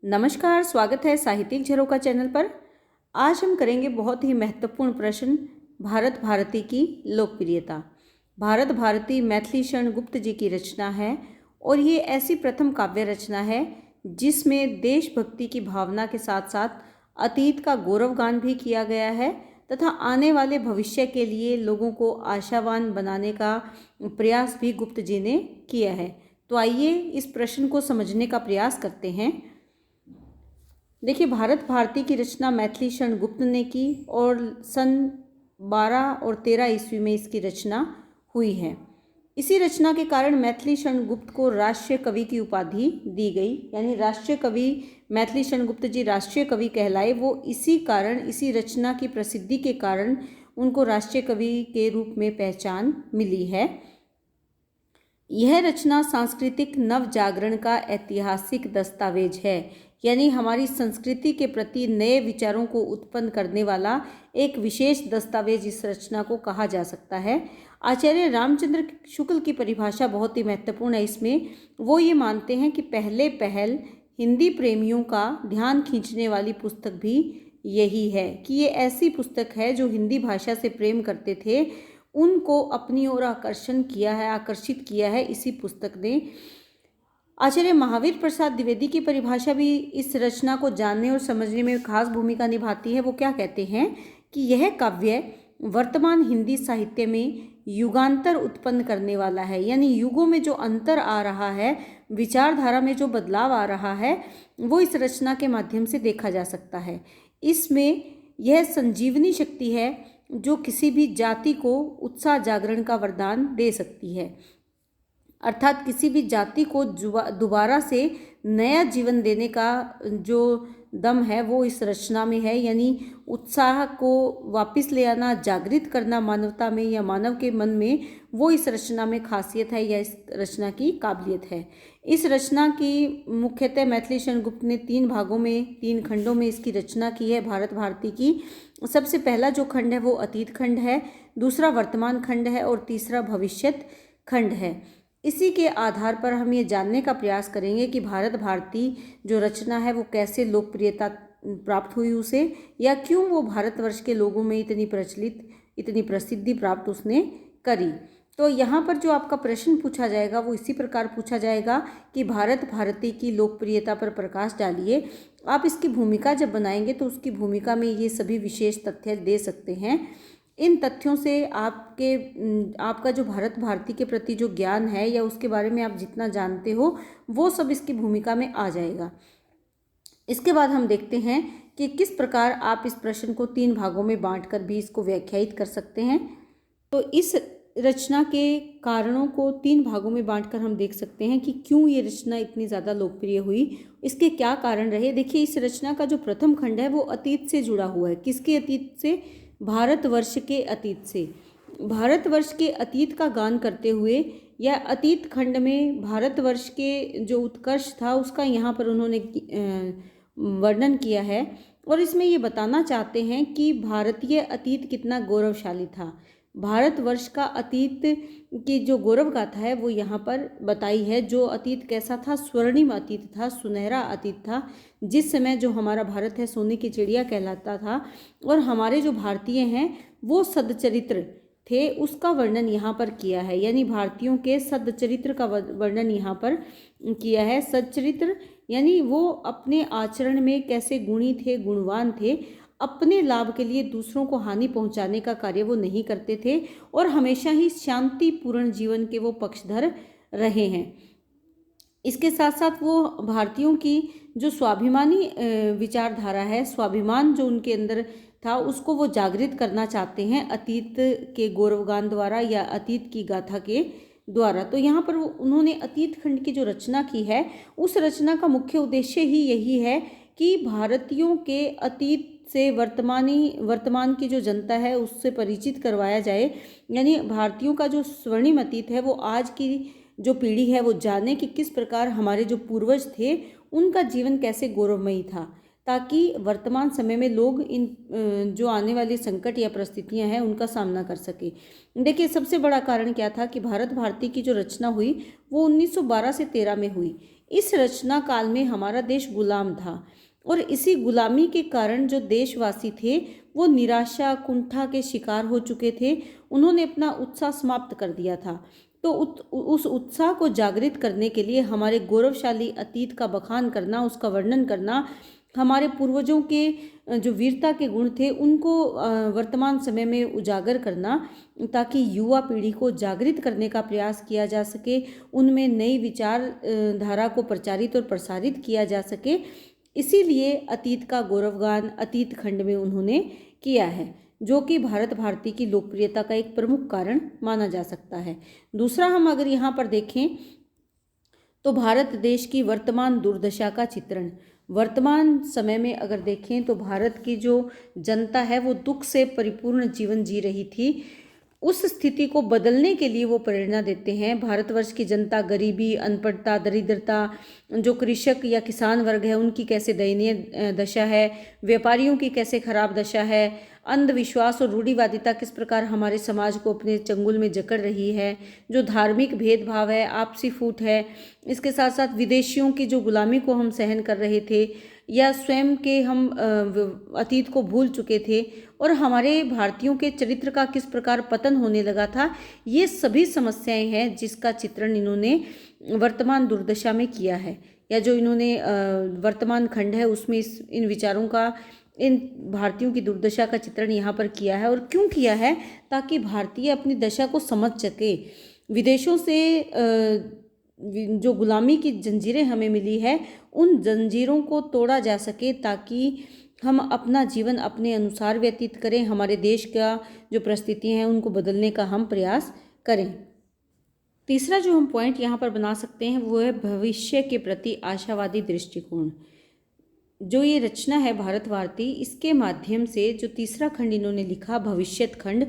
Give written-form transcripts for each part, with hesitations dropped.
नमस्कार, स्वागत है साहित्यिक झरोखा चैनल पर। आज हम करेंगे बहुत ही महत्वपूर्ण प्रश्न, भारत भारती की लोकप्रियता। भारत भारती मैथिली शरण गुप्त जी की रचना है और ये ऐसी प्रथम काव्य रचना है जिसमें देशभक्ति की भावना के साथ साथ अतीत का गौरवगान भी किया गया है तथा आने वाले भविष्य के लिए लोगों को आशावान बनाने का प्रयास भी गुप्त जी ने किया है। तो आइए इस प्रश्न को समझने का प्रयास करते हैं। देखिए, भारत भारती की रचना मैथिली शरण गुप्त ने की और सन 12 और 13 ईस्वी में इसकी रचना हुई है। इसी रचना के कारण मैथिली शरण गुप्त को राष्ट्रीय कवि की उपाधि दी गई, यानी राष्ट्रीय कवि मैथिली शरण गुप्त जी राष्ट्रीय कवि कहलाए। वो इसी कारण, इसी रचना की प्रसिद्धि के कारण उनको राष्ट्रीय कवि के रूप में पहचान मिली है। यह रचना सांस्कृतिक नव जागरण का ऐतिहासिक दस्तावेज है, यानी हमारी संस्कृति के प्रति नए विचारों को उत्पन्न करने वाला एक विशेष दस्तावेज इस रचना को कहा जा सकता है। आचार्य रामचंद्र शुक्ल की परिभाषा बहुत ही महत्वपूर्ण है इसमें। वो ये मानते हैं कि पहले पहल हिंदी प्रेमियों का ध्यान खींचने वाली पुस्तक भी यही है, कि ये ऐसी पुस्तक है जो हिंदी भाषा से प्रेम करते थे उनको अपनी ओर आकर्षित किया है इसी पुस्तक ने। आचार्य महावीर प्रसाद द्विवेदी की परिभाषा भी इस रचना को जानने और समझने में खास भूमिका निभाती है। वो क्या कहते हैं कि यह काव्य वर्तमान हिंदी साहित्य में युगांतर उत्पन्न करने वाला है, यानी युगों में जो अंतर आ रहा है, विचारधारा में जो बदलाव आ रहा है, वो इस रचना के माध्यम से देखा जा सकता है। इसमें यह संजीवनी शक्ति है जो किसी भी जाति को उत्साह जागरण का वरदान दे सकती है, अर्थात किसी भी जाति को दोबारा से नया जीवन देने का जो दम है वो इस रचना में है, यानी उत्साह को वापस ले आना, जागृत करना मानवता में या मानव के मन में, वो इस रचना में खासियत है या इस रचना की काबिलियत है। इस रचना की मुख्यतः मैथिली शरण गुप्त ने 3 भागों में, 3 खंडों में इसकी रचना की है भारत भारती की। सबसे पहला जो खंड है वो अतीत खंड है, दूसरा वर्तमान खंड है और तीसरा भविष्यत खंड है। इसी के आधार पर हम ये जानने का प्रयास करेंगे कि भारत भारती जो रचना है वो कैसे लोकप्रियता प्राप्त हुई उसे, या क्यों वो भारतवर्ष के लोगों में इतनी प्रसिद्धि प्राप्त उसने करी। तो यहाँ पर जो आपका प्रश्न पूछा जाएगा वो इसी प्रकार पूछा जाएगा कि भारत भारती की लोकप्रियता पर प्रकाश डालिए। आप इसकी भूमिका जब बनाएंगे तो उसकी भूमिका में ये सभी विशेष तथ्य दे सकते हैं। इन तथ्यों से आपका जो भारत भारती के प्रति जो ज्ञान है या उसके बारे में आप जितना जानते हो वो सब इसकी भूमिका में आ जाएगा। इसके बाद हम देखते हैं कि किस प्रकार आप इस प्रश्न को 3 भागों में बांटकर भी इसको व्याख्यायित कर सकते हैं। तो इस रचना के कारणों को 3 भागों में बांटकर हम देख सकते हैं कि क्यों ये रचना इतनी ज़्यादा लोकप्रिय हुई, इसके क्या कारण रहे। देखिए, इस रचना का जो प्रथम खंड है वो अतीत से जुड़ा हुआ है। किसके अतीत से? भारतवर्ष के अतीत से। भारतवर्ष के अतीत का गान करते हुए या अतीत खंड में भारतवर्ष के जो उत्कर्ष था उसका यहाँ पर उन्होंने वर्णन किया है और इसमें ये बताना चाहते हैं कि भारतीय अतीत कितना गौरवशाली था। भारतवर्ष का अतीत की जो गौरव गाथा है वो यहाँ पर बताई है। जो अतीत कैसा था? स्वर्णिम अतीत था, सुनहरा अतीत था, जिस समय जो हमारा भारत है सोने की चिड़िया कहलाता था और हमारे जो भारतीय हैं वो सदचरित्र थे, उसका वर्णन यहाँ पर किया है। यानी भारतीयों के सदचरित्र का वर्णन यहाँ पर किया है। सच्चरित्र यानी वो अपने आचरण में कैसे गुणी थे, गुणवान थे, अपने लाभ के लिए दूसरों को हानि पहुंचाने का कार्य वो नहीं करते थे और हमेशा ही शांतिपूर्ण जीवन के वो पक्षधर रहे हैं। इसके साथ साथ वो भारतीयों की जो स्वाभिमानी विचारधारा है, स्वाभिमान जो उनके अंदर था, उसको वो जागृत करना चाहते हैं अतीत के गौरवगान द्वारा या अतीत की गाथा के द्वारा। तो यहाँ पर उन्होंने अतीत खंड की जो रचना की है उस रचना का मुख्य उद्देश्य ही यही है कि भारतीयों के अतीत से वर्तमान की जो जनता है उससे परिचित करवाया जाए, यानी भारतीयों का जो स्वर्णिम अतीत है वो आज की जो पीढ़ी है वो जाने कि किस प्रकार हमारे जो पूर्वज थे उनका जीवन कैसे गौरवमयी था। ताकि वर्तमान समय में लोग इन जो आने वाली संकट या परिस्थितियां हैं उनका सामना कर सके। देखिए, सबसे बड़ा कारण क्या था कि भारत भारती की जो रचना हुई वो 1912 से 13 में हुई। इस रचना काल में हमारा देश गुलाम था और इसी गुलामी के कारण जो देशवासी थे वो निराशा कुंठा के शिकार हो चुके थे। उन्होंने अपना उत्साह समाप्त कर दिया था। तो उस उत्साह को जागृत करने के लिए हमारे गौरवशाली अतीत का बखान करना, उसका वर्णन करना, हमारे पूर्वजों के जो वीरता के गुण थे उनको वर्तमान समय में उजागर करना, ताकि युवा पीढ़ी को जागृत करने का प्रयास किया जा सके, उनमें नई विचार धारा को प्रचारित और प्रसारित किया जा सके। इसीलिए अतीत का गौरवगान अतीत खंड में उन्होंने किया है, जो कि भारत भारती की लोकप्रियता का एक प्रमुख कारण माना जा सकता है। दूसरा, हम अगर यहाँ पर देखें तो भारत देश की वर्तमान दुर्दशा का चित्रण। वर्तमान समय में अगर देखें तो भारत की जो जनता है वो दुख से परिपूर्ण जीवन जी रही थी। उस स्थिति को बदलने के लिए वो प्रेरणा देते हैं। भारतवर्ष की जनता गरीबी, अनपढ़ता, दरिद्रता, जो कृषक या किसान वर्ग है उनकी कैसे दयनीय दशा है, व्यापारियों की कैसे खराब दशा है, अंधविश्वास और रूढ़िवादिता किस प्रकार हमारे समाज को अपने चंगुल में जकड़ रही है, जो धार्मिक भेदभाव है, आपसी फूट है, इसके साथ साथ विदेशियों की जो गुलामी को हम सहन कर रहे थे या स्वयं के हम अतीत को भूल चुके थे और हमारे भारतीयों के चरित्र का किस प्रकार पतन होने लगा था, ये सभी समस्याएं हैं जिसका चित्रण इन्होंने वर्तमान दुर्दशा में किया है, या जो इन्होंने वर्तमान खंड है उसमें इन विचारों का, इन भारतीयों की दुर्दशा का चित्रण यहाँ पर किया है। और क्यों किया है? ताकि भारतीय अपनी दशा को समझ सके। विदेशों से जो गुलामी की जंजीरें हमें मिली है उन जंजीरों को तोड़ा जा सके, ताकि हम अपना जीवन अपने अनुसार व्यतीत करें, हमारे देश का जो परिस्थितियाँ हैं उनको बदलने का हम प्रयास करें। तीसरा जो हम पॉइंट यहाँ पर बना सकते हैं वो है भविष्य के प्रति आशावादी दृष्टिकोण। जो ये रचना है भारत भारती, इसके माध्यम से जो तीसरा खंड इन्होंने लिखा भविष्यत खंड,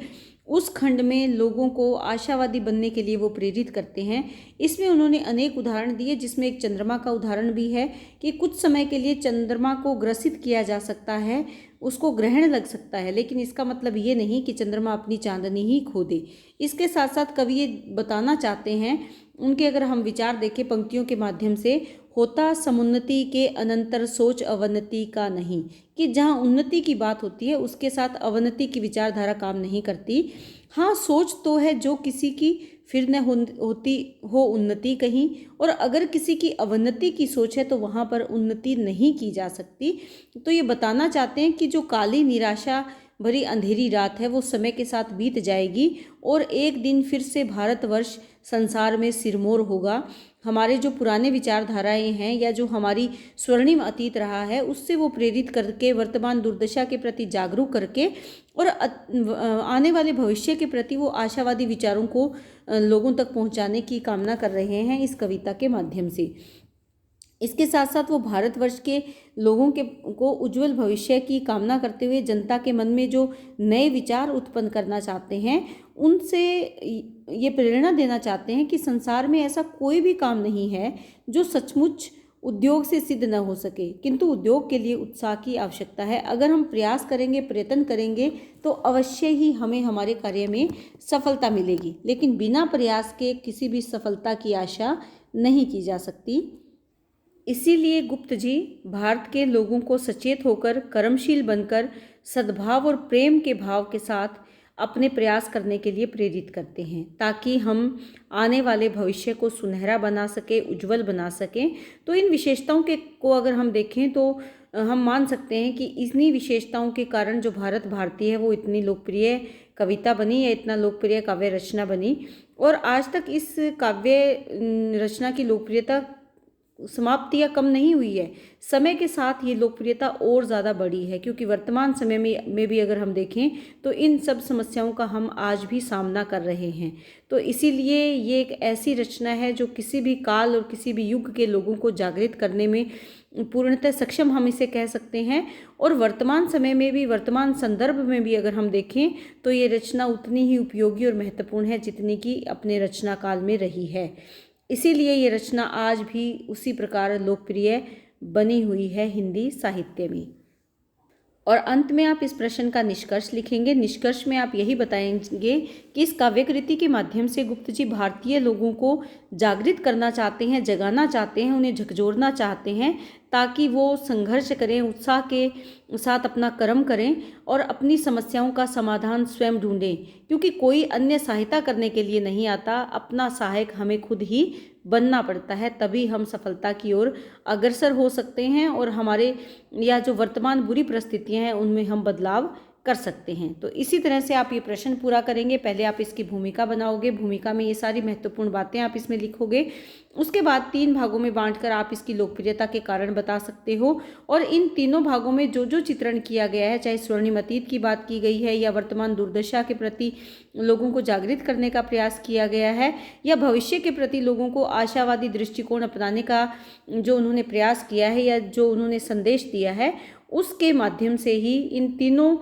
उस खंड में लोगों को आशावादी बनने के लिए वो प्रेरित करते हैं। इसमें उन्होंने अनेक उदाहरण दिए, जिसमें एक चंद्रमा का उदाहरण भी है कि कुछ समय के लिए चंद्रमा को ग्रसित किया जा सकता है, उसको ग्रहण लग सकता है, लेकिन इसका मतलब ये नहीं कि चंद्रमा अपनी चांदनी ही खो दे। इसके साथ साथ कवि ये बताना चाहते हैं, उनके अगर हम विचार देखें पंक्तियों के माध्यम से, होता समुन्नति के अनंतर सोच अवनति का नहीं, कि जहाँ उन्नति की बात होती है उसके साथ अवनति की विचारधारा काम नहीं करती। हाँ, सोच तो है जो किसी की फिर न होती हो उन्नति कहीं, और अगर किसी की अवनति की सोच है तो वहाँ पर उन्नति नहीं की जा सकती। तो ये बताना चाहते हैं कि जो काली निराशा भरी अंधेरी रात है वो समय के साथ बीत जाएगी और एक दिन फिर से भारतवर्ष संसार में सिरमौर होगा। हमारे जो पुराने विचारधाराएं हैं या जो हमारी स्वर्णिम अतीत रहा है उससे वो प्रेरित करके वर्तमान दुर्दशा के प्रति जागरूक करके और आने वाले भविष्य के प्रति वो आशावादी विचारों को लोगों तक पहुंचाने की कामना कर रहे हैं इस कविता के माध्यम से। इसके साथ साथ वो भारतवर्ष के लोगों को उज्जवल भविष्य की कामना करते हुए जनता के मन में जो नए विचार उत्पन्न करना चाहते हैं उनसे ये प्रेरणा देना चाहते हैं कि संसार में ऐसा कोई भी काम नहीं है जो सचमुच उद्योग से सिद्ध न हो सके, किंतु उद्योग के लिए उत्साह की आवश्यकता है। अगर हम प्रयास करेंगे, प्रयत्न करेंगे तो अवश्य ही हमें हमारे कार्य में सफलता मिलेगी, लेकिन बिना प्रयास के किसी भी सफलता की आशा नहीं की जा सकती। इसीलिए गुप्त जी भारत के लोगों को सचेत होकर, कर्मशील बनकर, सद्भाव और प्रेम के भाव के साथ अपने प्रयास करने के लिए प्रेरित करते हैं, ताकि हम आने वाले भविष्य को सुनहरा बना सके, उज्जवल बना सकें। तो इन विशेषताओं को अगर हम देखें तो हम मान सकते हैं कि इन्हीं विशेषताओं के कारण जो भारत भारती है वो इतनी लोकप्रिय कविता बनी या इतना लोकप्रिय काव्य रचना बनी, और आज तक इस काव्य रचना की लोकप्रियता समाप्ति या कम नहीं हुई है। समय के साथ ये लोकप्रियता और ज़्यादा बढ़ी है, क्योंकि वर्तमान समय में भी अगर हम देखें तो इन सब समस्याओं का हम आज भी सामना कर रहे हैं। तो इसीलिए ये एक ऐसी रचना है जो किसी भी काल और किसी भी युग के लोगों को जागृत करने में पूर्णतः सक्षम हम इसे कह सकते हैं। और वर्तमान समय में भी, वर्तमान संदर्भ में भी अगर हम देखें तो ये रचना उतनी ही उपयोगी और महत्वपूर्ण है जितनी कि अपने रचना काल में रही है। इसीलिए ये रचना आज भी उसी प्रकार लोकप्रिय बनी हुई है हिंदी साहित्य में। और अंत में आप इस प्रश्न का निष्कर्ष लिखेंगे। निष्कर्ष में आप यही बताएंगे कि इस काव्य कृति के माध्यम से गुप्त जी भारतीय लोगों को जागृत करना चाहते हैं, जगाना चाहते हैं, उन्हें झकझोरना चाहते हैं ताकि वो संघर्ष करें, उत्साह के साथ अपना कर्म करें और अपनी समस्याओं का समाधान स्वयं ढूंढें, क्योंकि कोई अन्य सहायता करने के लिए नहीं आता। अपना सहायक हमें खुद ही बनना पड़ता है, तभी हम सफलता की ओर अग्रसर हो सकते हैं और हमारे या जो वर्तमान बुरी परिस्थितियां हैं उनमें हम बदलाव कर सकते हैं। तो इसी तरह से आप ये प्रश्न पूरा करेंगे। पहले आप इसकी भूमिका बनाओगे, भूमिका में ये सारी महत्वपूर्ण बातें आप इसमें लिखोगे। उसके बाद 3 भागों में बांटकर आप इसकी लोकप्रियता के कारण बता सकते हो और इन तीनों भागों में जो जो चित्रण किया गया है, चाहे स्वर्णिम अतीत की बात की गई है या वर्तमान दुर्दशा के प्रति लोगों को जागृत करने का प्रयास किया गया है या भविष्य के प्रति लोगों को आशावादी दृष्टिकोण अपनाने का जो उन्होंने प्रयास किया है या जो उन्होंने संदेश दिया है, उसके माध्यम से ही इन तीनों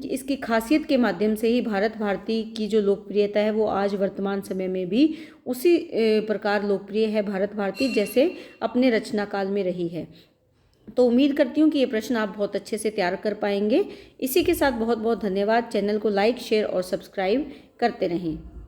इसकी खासियत के माध्यम से ही भारत भारती की जो लोकप्रियता है वो आज वर्तमान समय में भी उसी प्रकार लोकप्रिय है भारत भारती जैसे अपने रचना काल में रही है। तो उम्मीद करती हूँ कि ये प्रश्न आप बहुत अच्छे से तैयार कर पाएंगे। इसी के साथ बहुत बहुत धन्यवाद। चैनल को लाइक, शेयर और सब्सक्राइब करते रहें।